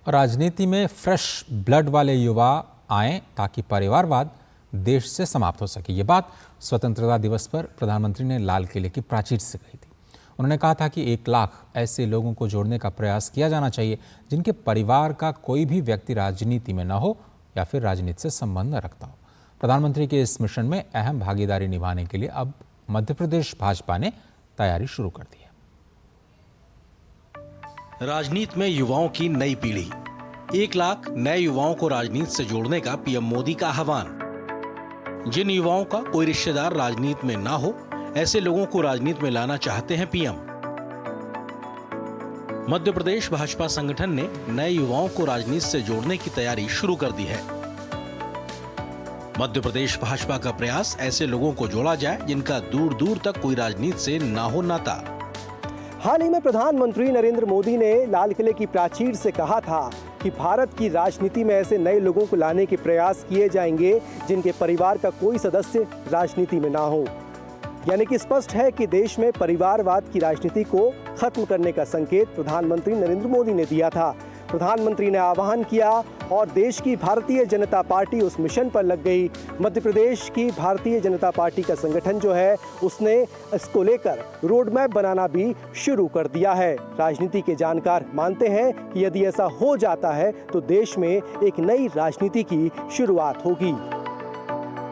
राजनीति में fresh blood वाले युवा आएं ताकि परिवारवाद देश से समाप्त हो सके। ये बात स्वतंत्रता दिवस पर प्रधानमंत्री ने लाल किले की प्राचीर से कही थी। उन्होंने कहा था कि 1 लाख ऐसे लोगों को जोड़ने का प्रयास किया जाना चाहिए जिनके परिवार का कोई भी व्यक्ति राजनीति में न हो या फिर राजनीति से संबंध न रखता हो। प्रधानमंत्री के इस मिशन में अहम भागीदारी निभाने के लिए अब मध्य प्रदेश भाजपा ने तैयारी शुरू कर दी है। राजनीति में युवाओं की नई पीढ़ी, 1 लाख नए युवाओं को राजनीति से जोड़ने का पीएम मोदी का आह्वान। जिन युवाओं का कोई रिश्तेदार राजनीति में ना हो, ऐसे लोगों को राजनीति में लाना चाहते हैं पीएम। मध्य प्रदेश भाजपा संगठन ने नए युवाओं को राजनीति से जोड़ने की तैयारी शुरू कर दी है। मध्य प्रदेश भाजपा का प्रयास ऐसे लोगों को जोड़ा जाए जिनका दूर दूर तक कोई राजनीति से ना हो नाता। हाल ही में प्रधानमंत्री नरेंद्र मोदी ने लाल किले की प्राचीर से कहा था कि भारत की राजनीति में ऐसे नए लोगों को लाने के प्रयास किए जाएंगे जिनके परिवार का कोई सदस्य राजनीति में ना हो। यानी कि स्पष्ट है कि देश में परिवारवाद की राजनीति को खत्म करने का संकेत प्रधानमंत्री नरेंद्र मोदी ने दिया था। प्रधानमंत्री ने आह्वान किया और देश की भारतीय जनता पार्टी उस मिशन पर लग गई। मध्य प्रदेश की भारतीय जनता पार्टी का संगठन जो है उसने इसको लेकर रोड मैप बनाना भी शुरू कर दिया है। राजनीति के जानकार मानते हैं कि यदि ऐसा हो जाता है तो देश में एक नई राजनीति की शुरुआत होगी।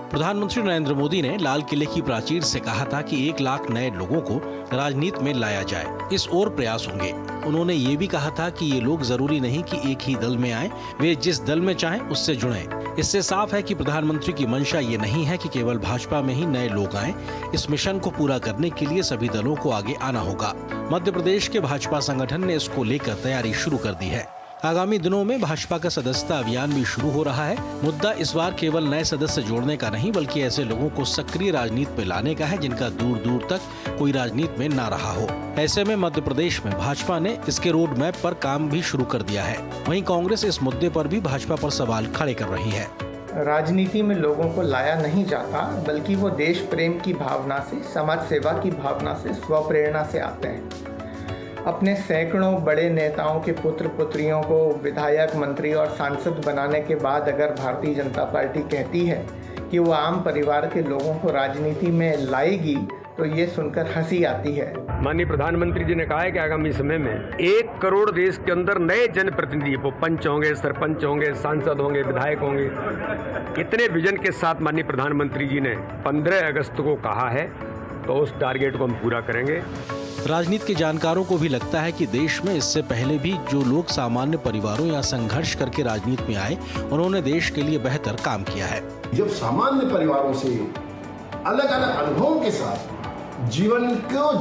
प्रधानमंत्री नरेंद्र मोदी ने लाल किले की प्राचीर से कहा था कि 1 लाख नए लोगों को राजनीति में लाया जाए, इस ओर प्रयास होंगे। उन्होंने ये भी कहा था कि ये लोग जरूरी नहीं कि एक ही दल में आए, वे जिस दल में चाहें उससे जुड़ें। इससे साफ है कि प्रधानमंत्री की मंशा ये नहीं है कि केवल भाजपा में ही नए लोग आएं। इस मिशन को पूरा करने के लिए सभी दलों को आगे आना होगा। मध्य प्रदेश के भाजपा संगठन ने इसको लेकर तैयारी शुरू कर दी है। आगामी दिनों में भाजपा का सदस्यता अभियान भी शुरू हो रहा है। मुद्दा इस बार केवल नए सदस्य जोड़ने का नहीं बल्कि ऐसे लोगों को सक्रिय राजनीति में लाने का है जिनका दूर दूर तक कोई राजनीति में ना रहा हो। ऐसे में मध्य प्रदेश में भाजपा ने इसके रोड मैप पर काम भी शुरू कर दिया है। वहीं कांग्रेस इस मुद्दे पर भी भाजपा पर सवाल खड़े कर रही है। राजनीति में लोगों को लाया नहीं जाता बल्कि वो देश प्रेम की भावना से, समाज सेवा की भावना से, स्वप्रेरणा से आते हैं। अपने सैकड़ों बड़े नेताओं के पुत्र पुत्रियों को विधायक, मंत्री और सांसद बनाने के बाद अगर भारतीय जनता पार्टी कहती है कि वो आम परिवार के लोगों को राजनीति में लाएगी तो ये सुनकर हंसी आती है। माननीय प्रधानमंत्री जी ने कहा है कि आगामी समय में 1 करोड़ देश के अंदर नए जनप्रतिनिधि, वो पंच होंगे, सरपंच होंगे, सांसद होंगे, विधायक होंगे। इतने विजन के साथ माननीय प्रधानमंत्री जी ने 15 अगस्त को कहा है, तो उस टारगेट को हम पूरा करेंगे। राजनीति के जानकारों को भी लगता है कि देश में इससे पहले भी जो लोग सामान्य परिवारों या संघर्ष करके राजनीति में आए, उन्होंने देश के लिए बेहतर काम किया है। जब सामान्य परिवारों से अलग अलग अनुभवों के साथ जीवन को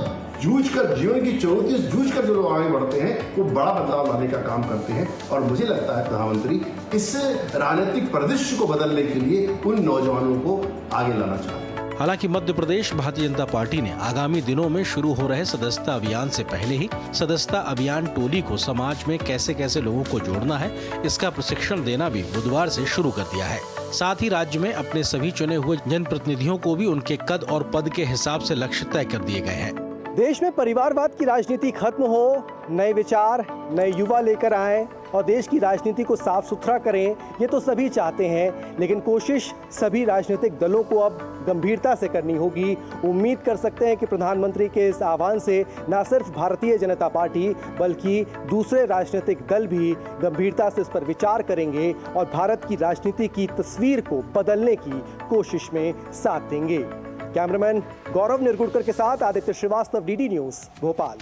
जूझकर, जीवन की चुनौतियों से जूझकर जो लोग आगे बढ़ते हैं वो बड़ा बदलाव लाने का काम करते हैं। और मुझे लगता है प्रधानमंत्री इससे राजनीतिक परिदृश्य को बदलने के लिए उन नौजवानों को आगे लाना चाहते हैं। हालांकि मध्य प्रदेश भारतीय जनता पार्टी ने आगामी दिनों में शुरू हो रहे सदस्यता अभियान से पहले ही सदस्यता अभियान टोली को समाज में कैसे कैसे लोगों को जोड़ना है, इसका प्रशिक्षण देना भी बुधवार से शुरू कर दिया है। साथ ही राज्य में अपने सभी चुने हुए जनप्रतिनिधियों को भी उनके कद और पद के हिसाब से लक्ष्य तय कर दिए गए हैं। देश में परिवारवाद की राजनीति खत्म हो, नए विचार, नए युवा लेकर आएं और देश की राजनीति को साफ सुथरा करें, ये तो सभी चाहते हैं, लेकिन कोशिश सभी राजनीतिक दलों को अब गंभीरता से करनी होगी। उम्मीद कर सकते हैं कि प्रधानमंत्री के इस आह्वान से न सिर्फ भारतीय जनता पार्टी बल्कि दूसरे राजनीतिक दल भी गंभीरता से इस पर विचार करेंगे और भारत की राजनीति की तस्वीर को बदलने की कोशिश में साथ देंगे। कैमरामैन गौरव निरगुड़कर के साथ आदित्य श्रीवास्तव, DD न्यूज़, भोपाल।